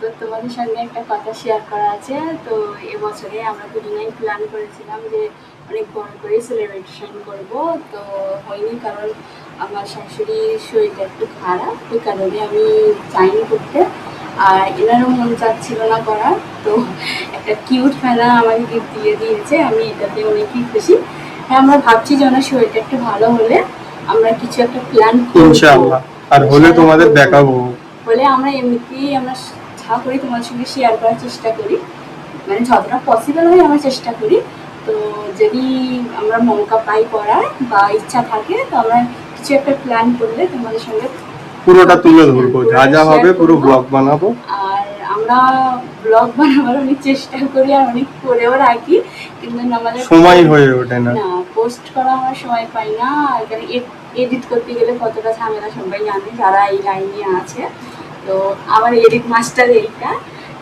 তো তোমাদের সঙ্গে একটা কথা শেয়ার করা আছে। তো এবছরে আমরা দুজনেই প্ল্যান করেছিলাম যে অনেক বড় করে সেলিব্রেশন করব। তো হয়নি, কারণ আমার শাশুড়ির শরীরটা একটু খারাপ, ওই কারণে আমি যাইনি করতে। আর এনারও মন চাচ্ছিল না করার। তো একটা কিউট ফেনা আমাকে গিফট দিয়ে দিয়েছে, আমি এটাতে অনেকই খুশি। হ্যাঁ, আমরা ভাবছি যে ওনার শরীরটা একটু ভালো হলে আমরা কিছু একটা প্ল্যান করব ইনশাআল্লাহ, আর হলে তোমাদের দেখাবো। বলে আমরা এমনিতেই আমরা যা করি তোমার সঙ্গে শেয়ার করার চেষ্টা করি, মানে যতটা পসিবল হয় আমরা চেষ্টা করি। তো যদি আমরা মৌকা পাই করার বা ইচ্ছা থাকে, তো আমরা কিছু একটা প্ল্যান করলে তোমাদের সঙ্গে পুরোটা তুলে ধরবো, যা যা হবে পুরো ব্লগ বানাবো। আর আমরা ব্লগ বানাবার অনেক চেষ্টা করি আর অনেক করেও রাখি, কিন্তু আমাদের সময় হয়ে ওঠে না। পোস্ট করা আমরা সময় পাই না। আর এডিট করতে গেলে কতটা ঝামেলা সবাই জানে যারা এই লাইনে আছে। তো আমার এডিট মাস্টার এইটা,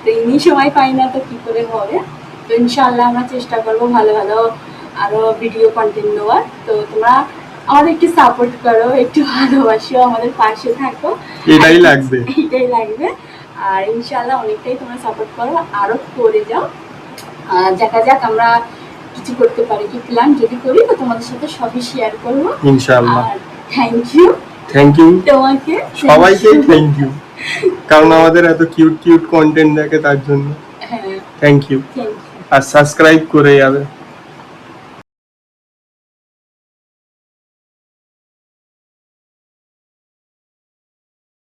তো ইনি সময় পাই না, তো কী করে হবে। তো ইনশাআল্লাহ আমরা চেষ্টা করবো ভালো ভালো আরও ভিডিও কন্টেন্ট দেওয়ার। তো তোমরা আমাদের একটু সাপোর্ট করো, একটু ভালোবাসো, আমাদের পাশে থাকো, এটাই লাগবে। আর ইনশাআল্লাহ অনেকটাই তোমরা সাপোর্ট করো, আরও করে যাও। দেখা যাক আমরা কিছু করতে পারি কি, প্ল্যান যদি করি তো তোমাদের সাথে সবই শেয়ার করবো ইনশাআল্লাহ। থ্যাংক ইউ তোমাকে, সবাইকে থ্যাংক ইউ, কারণ আমাদের এত কিউট কন্টেন্ট দেখে, তার জন্য হ্যাঁ, থ্যাংক ইউ। আর সাবস্ক্রাইব করে যাবে।